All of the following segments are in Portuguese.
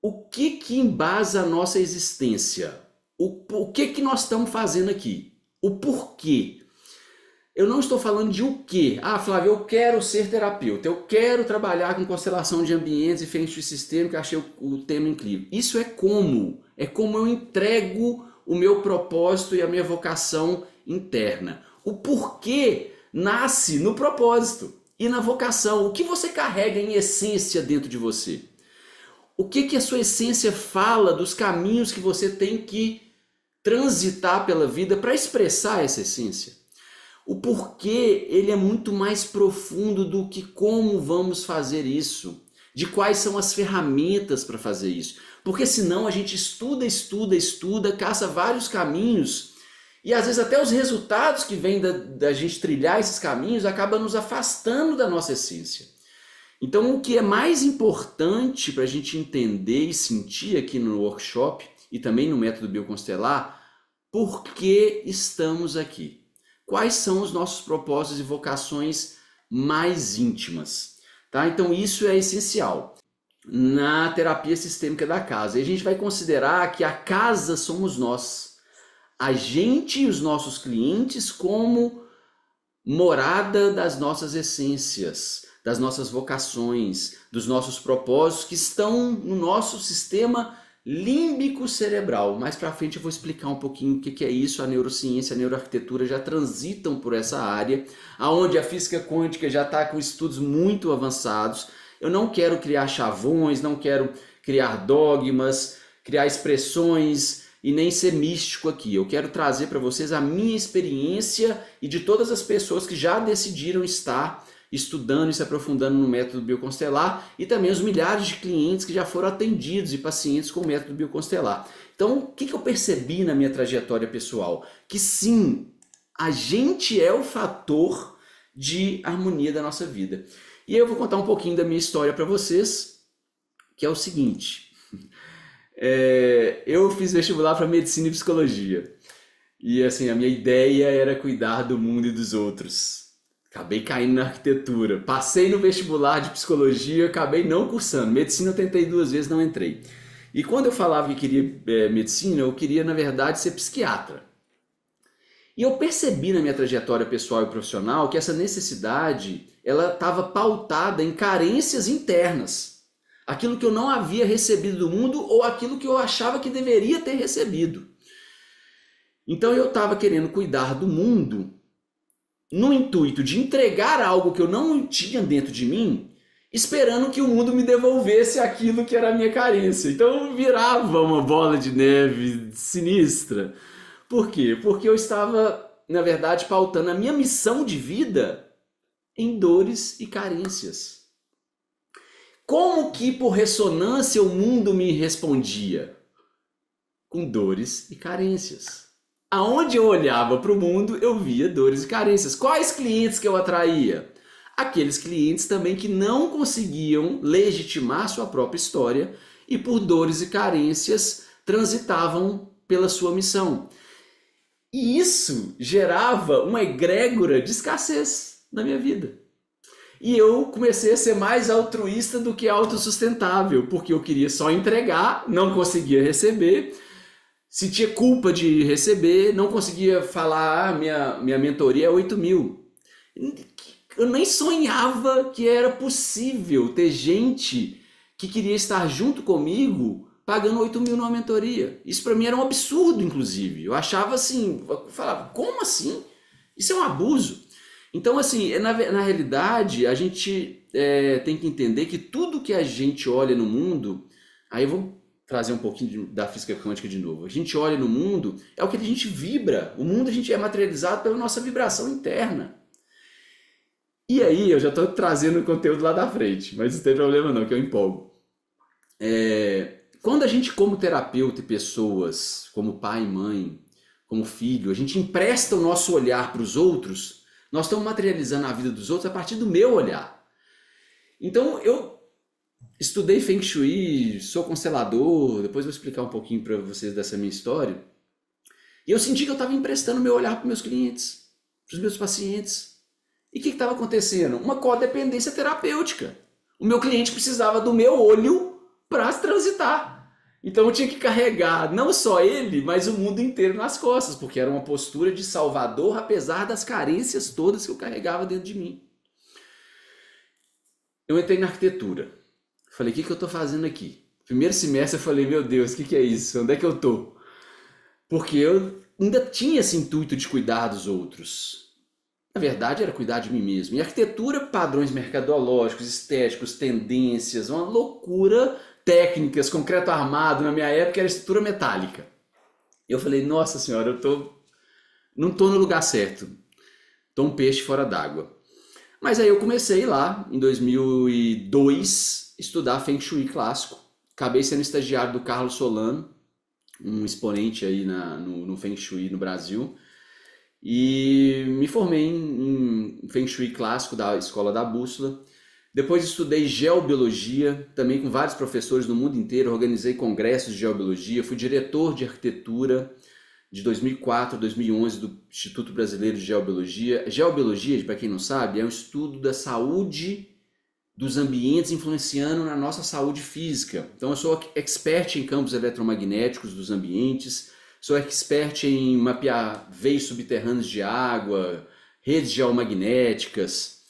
o que que embasa a nossa existência? O que que nós estamos fazendo aqui? O porquê? Eu não estou falando de o quê. Ah, Flávio, eu quero ser terapeuta, eu quero trabalhar com constelação de ambientes e Feng Shui sistêmico, eu achei o tema incrível. Isso é como eu entrego o meu propósito e a minha vocação interna. O porquê nasce no propósito e na vocação. O que você carrega em essência dentro de você? O que que a sua essência fala dos caminhos que você tem que transitar pela vida para expressar essa essência? O porquê, ele é muito mais profundo do que como vamos fazer isso, de quais são as ferramentas para fazer isso. Porque senão a gente estuda, caça vários caminhos e às vezes até os resultados que vêm da gente trilhar esses caminhos acabam nos afastando da nossa essência. Então o que é mais importante para a gente entender e sentir aqui no workshop e também no método bioconstelar, por que estamos aqui? Quais são os nossos propósitos e vocações mais íntimas, tá? Então isso é essencial na terapia sistêmica da casa. E a gente vai considerar que a casa somos nós, a gente e os nossos clientes como morada das nossas essências, das nossas vocações, dos nossos propósitos que estão no nosso sistema límbico cerebral. Mais para frente eu vou explicar um pouquinho o que é isso. A neurociência, a neuroarquitetura já transitam por essa área, aonde a física quântica já está com estudos muito avançados. Eu não quero criar chavões, não quero criar dogmas, criar expressões e nem ser místico aqui. Eu quero trazer para vocês a minha experiência e de todas as pessoas que já decidiram estar estudando e se aprofundando no método bioconstelar e também os milhares de clientes que já foram atendidos e pacientes com o método bioconstelar. Então, o que eu percebi na minha trajetória pessoal? Que sim, a gente é o fator de harmonia da nossa vida. E aí eu vou contar um pouquinho da minha história para vocês, que é o seguinte. Eu fiz vestibular para medicina e psicologia. E assim, a minha ideia era cuidar do mundo e dos outros. Acabei caindo na arquitetura. Passei no vestibular de psicologia, acabei não cursando. Medicina eu tentei 2 vezes, não entrei. E quando eu falava que queria medicina, eu queria, na verdade, ser psiquiatra. E eu percebi na minha trajetória pessoal e profissional que essa necessidade, ela estava pautada em carências internas. Aquilo que eu não havia recebido do mundo ou aquilo que eu achava que deveria ter recebido. Então eu estava querendo cuidar do mundo no intuito de entregar algo que eu não tinha dentro de mim, esperando que o mundo me devolvesse aquilo que era a minha carência. Então eu virava uma bola de neve sinistra. Por quê? Porque eu estava, na verdade, pautando a minha missão de vida em dores e carências. Como que por ressonância o mundo me respondia? Com dores e carências. Aonde eu olhava para o mundo, eu via dores e carências. Quais clientes que eu atraía? Aqueles clientes também que não conseguiam legitimar sua própria história e por dores e carências transitavam pela sua missão. E isso gerava uma egrégora de escassez na minha vida. E eu comecei a ser mais altruísta do que autossustentável, porque eu queria só entregar, não conseguia receber, sentia culpa de receber, não conseguia falar, minha mentoria é 8 mil. Eu nem sonhava que era possível ter gente que queria estar junto comigo pagando 8 mil numa mentoria. Isso para mim era um absurdo, inclusive. Eu achava assim, eu falava, como assim? Isso é um abuso. Então, assim, na realidade, a gente tem que entender que tudo que a gente olha no mundo, aí eu vou trazer um pouquinho da física quântica de novo. A gente olha no mundo, é o que a gente vibra. O mundo a gente é materializado pela nossa vibração interna. E aí, eu já estou trazendo o conteúdo lá da frente, mas não tem problema não, que eu empolgo. Quando a gente, como terapeuta e pessoas, como pai e mãe, como filho, a gente empresta o nosso olhar para os outros, nós estamos materializando a vida dos outros a partir do meu olhar. Então, eu estudei Feng Shui, sou constelador, depois vou explicar um pouquinho para vocês dessa minha história. E eu senti que eu estava emprestando meu olhar para os meus clientes, para os meus pacientes. E o que estava acontecendo? Uma codependência terapêutica. O meu cliente precisava do meu olho para transitar. Então eu tinha que carregar não só ele, mas o mundo inteiro nas costas, porque era uma postura de salvador, apesar das carências todas que eu carregava dentro de mim. Eu entrei na arquitetura. Falei, o que eu estou fazendo aqui? Primeiro semestre eu falei, meu Deus, o que é isso? Onde é que eu estou? Porque eu ainda tinha esse intuito de cuidar dos outros. Na verdade, era cuidar de mim mesmo. E arquitetura, padrões mercadológicos, estéticos, tendências, uma loucura, técnicas, concreto armado, na minha época era estrutura metálica. Eu falei, nossa senhora, não estou no lugar certo. Estou um peixe fora d'água. Mas aí eu comecei lá, em 2002, estudar Feng Shui clássico. Acabei sendo estagiário do Carlos Solano, um exponente aí no Feng Shui no Brasil. E me formei em Feng Shui clássico da Escola da Bússola. Depois estudei geobiologia, também com vários professores do mundo inteiro, organizei congressos de geobiologia, fui diretor de arquitetura de 2004 a 2011 do Instituto Brasileiro de Geobiologia. Geobiologia, para quem não sabe, é um estudo da saúde dos ambientes influenciando na nossa saúde física. Então eu sou expert em campos eletromagnéticos dos ambientes, sou expert em mapear veios subterrâneos de água, redes geomagnéticas,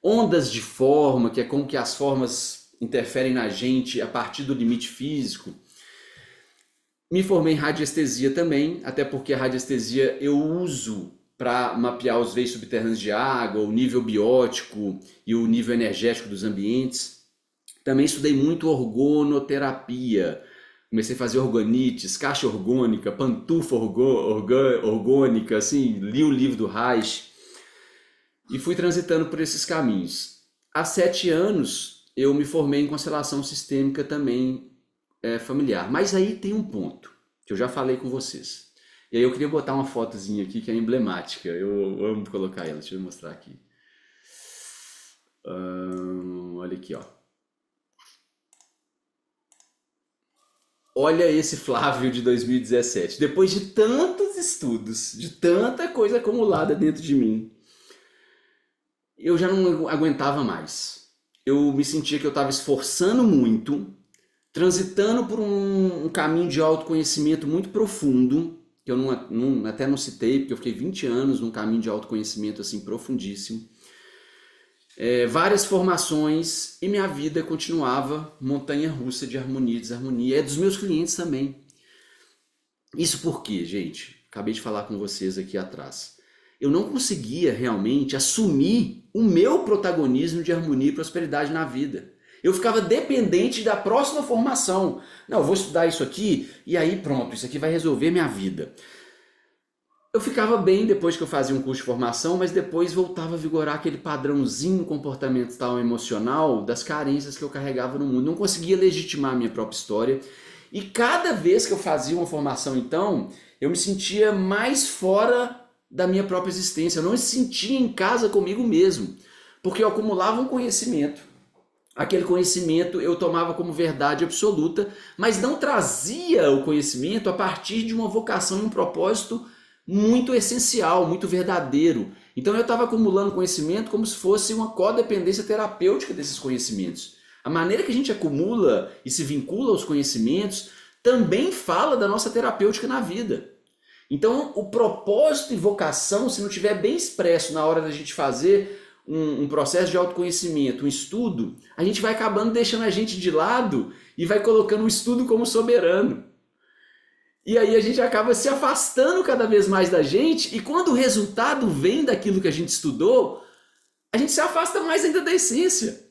ondas de forma, que é como que as formas interferem na gente a partir do limite físico. Me formei em radiestesia também, até porque a radiestesia eu uso para mapear os veios subterrâneos de água, o nível biótico e o nível energético dos ambientes. Também estudei muito organoterapia. Comecei a fazer orgonites, caixa orgânica, pantufa orgânica, assim, li o livro do Reich e fui transitando por esses caminhos. Há 7 anos eu me formei em constelação sistêmica também familiar. Mas aí tem um ponto que eu já falei com vocês. E aí eu queria botar uma fotozinha aqui que é emblemática. Eu amo colocar ela. Deixa eu mostrar aqui. Olha aqui, ó. Olha esse Flávio de 2017. Depois de tantos estudos, de tanta coisa acumulada dentro de mim, eu já não aguentava mais. Eu me sentia que eu estava esforçando muito, transitando por um caminho de autoconhecimento muito profundo, que eu até não citei, porque eu fiquei 20 anos num caminho de autoconhecimento assim profundíssimo. Várias formações e minha vida continuava montanha-russa de harmonia e desarmonia. É dos meus clientes também. Isso por quê, gente? Acabei de falar com vocês aqui atrás. Eu não conseguia realmente assumir o meu protagonismo de harmonia e prosperidade na vida. Eu ficava dependente da próxima formação. Não, eu vou estudar isso aqui e aí pronto, isso aqui vai resolver minha vida. Eu ficava bem depois que eu fazia um curso de formação, mas depois voltava a vigorar aquele padrãozinho comportamental emocional das carências que eu carregava no mundo. Não conseguia legitimar a minha própria história. E cada vez que eu fazia uma formação, então, eu me sentia mais fora da minha própria existência. Eu não me sentia em casa comigo mesmo, porque eu acumulava um conhecimento. Aquele conhecimento eu tomava como verdade absoluta, mas não trazia o conhecimento a partir de uma vocação e um propósito muito essencial, muito verdadeiro. Então eu estava acumulando conhecimento como se fosse uma codependência terapêutica desses conhecimentos. A maneira que a gente acumula e se vincula aos conhecimentos também fala da nossa terapêutica na vida. Então o propósito e vocação, se não estiver bem expresso na hora da gente fazer um processo de autoconhecimento, um estudo, a gente vai acabando deixando a gente de lado e vai colocando o estudo como soberano. E aí a gente acaba se afastando cada vez mais da gente, e quando o resultado vem daquilo que a gente estudou, a gente se afasta mais ainda da essência.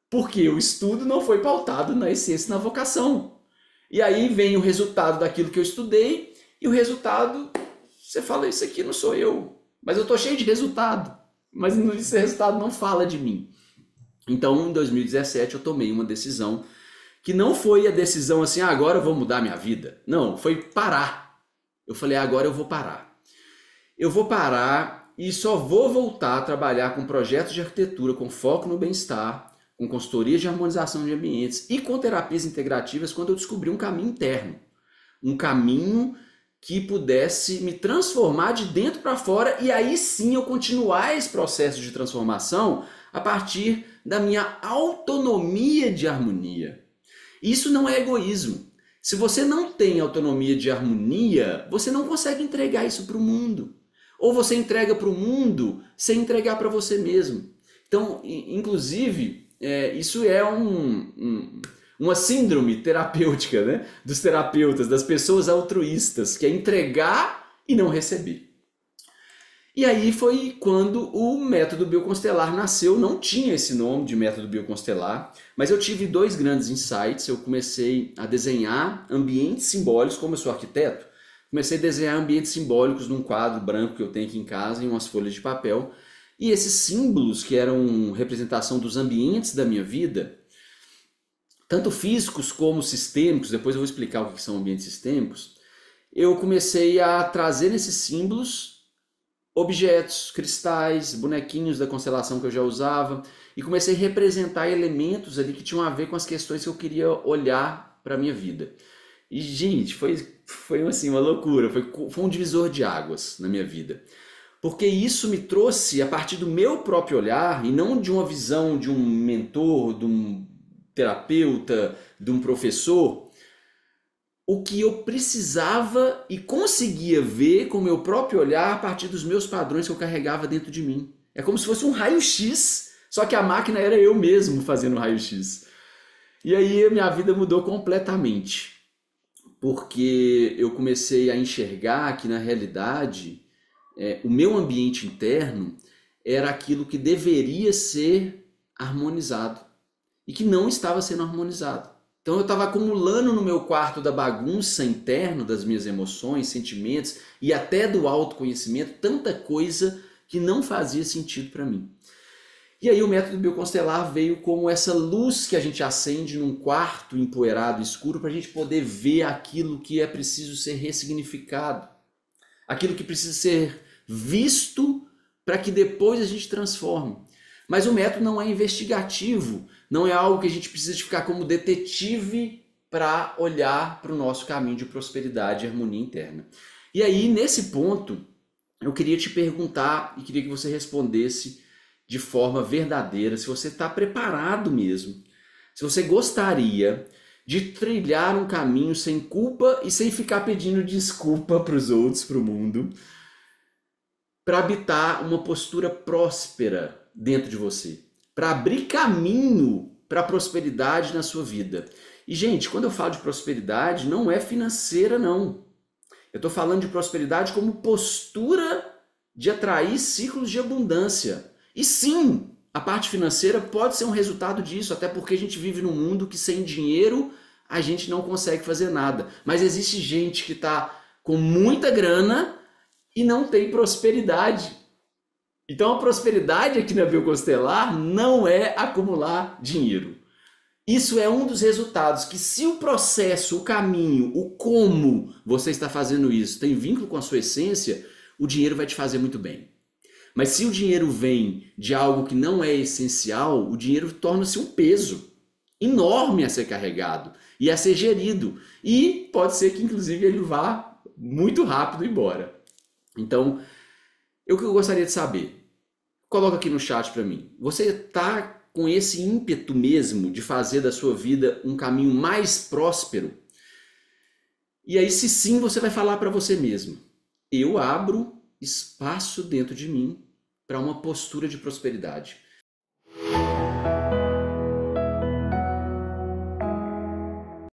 Porque o estudo não foi pautado na essência e na vocação. E aí vem o resultado daquilo que eu estudei, e o resultado, você fala, isso aqui não sou eu, mas eu estou cheio de resultado, mas esse resultado não fala de mim. Então, em 2017, eu tomei uma decisão que não foi a decisão assim, agora eu vou mudar minha vida. Não, foi parar. Eu falei, agora eu vou parar. Eu vou parar e só vou voltar a trabalhar com projetos de arquitetura com foco no bem-estar, com consultorias de harmonização de ambientes e com terapias integrativas quando eu descobri um caminho interno. Um caminho que pudesse me transformar de dentro para fora e aí sim eu continuar esse processo de transformação a partir da minha autonomia de harmonia. Isso não é egoísmo. Se você não tem autonomia de harmonia, você não consegue entregar isso para o mundo. Ou você entrega para o mundo sem entregar para você mesmo. Então, inclusive, isso é uma síndrome terapêutica, né? Dos terapeutas, das pessoas altruístas, que é entregar e não receber. E aí foi quando o método bioconstelar nasceu. Não tinha esse nome de método bioconstelar, mas eu tive dois grandes insights. Eu comecei a desenhar ambientes simbólicos, como eu sou arquiteto, comecei a desenhar ambientes simbólicos num quadro branco que eu tenho aqui em casa, em umas folhas de papel. E esses símbolos, que eram representação dos ambientes da minha vida, tanto físicos como sistêmicos, depois eu vou explicar o que são ambientes sistêmicos, eu comecei a trazer nesses símbolos objetos, cristais, bonequinhos da constelação que eu já usava, e comecei a representar elementos ali que tinham a ver com as questões que eu queria olhar para a minha vida. E, gente, foi assim, uma loucura, foi um divisor de águas na minha vida. Porque isso me trouxe, a partir do meu próprio olhar, e não de uma visão de um mentor, de um terapeuta, de um professor, o que eu precisava e conseguia ver com o meu próprio olhar a partir dos meus padrões que eu carregava dentro de mim. É como se fosse um raio-x, só que a máquina era eu mesmo fazendo o raio-x. E aí a minha vida mudou completamente, porque eu comecei a enxergar que na realidade o meu ambiente interno era aquilo que deveria ser harmonizado e que não estava sendo harmonizado. Então eu estava acumulando no meu quarto da bagunça interna das minhas emoções, sentimentos e até do autoconhecimento tanta coisa que não fazia sentido para mim. E aí o método bioconstelar veio como essa luz que a gente acende num quarto empoeirado, escuro, para a gente poder ver aquilo que é preciso ser ressignificado, aquilo que precisa ser visto para que depois a gente transforme. Mas o método não é investigativo, não é algo que a gente precisa de ficar como detetive para olhar para o nosso caminho de prosperidade e harmonia interna. E aí, nesse ponto, eu queria te perguntar e queria que você respondesse de forma verdadeira, se você está preparado mesmo, se você gostaria de trilhar um caminho sem culpa e sem ficar pedindo desculpa para os outros, para o mundo, para habitar uma postura próspera dentro de você, para abrir caminho para a prosperidade na sua vida. E, gente, quando eu falo de prosperidade, não é financeira, não. Eu estou falando de prosperidade como postura de atrair ciclos de abundância. E sim, a parte financeira pode ser um resultado disso, até porque a gente vive num mundo que sem dinheiro a gente não consegue fazer nada. Mas existe gente que está com muita grana e não tem prosperidade. Então a prosperidade aqui na Bioconstelar não é acumular dinheiro. Isso é um dos resultados que, se o processo, o caminho, o como você está fazendo isso tem vínculo com a sua essência, o dinheiro vai te fazer muito bem. Mas se o dinheiro vem de algo que não é essencial, o dinheiro torna-se um peso enorme a ser carregado e a ser gerido. E pode ser que inclusive ele vá muito rápido embora. Então, o que eu gostaria de saber? Coloca aqui no chat para mim. Você está com esse ímpeto mesmo de fazer da sua vida um caminho mais próspero? E aí, se sim, você vai falar para você mesmo: eu abro espaço dentro de mim para uma postura de prosperidade.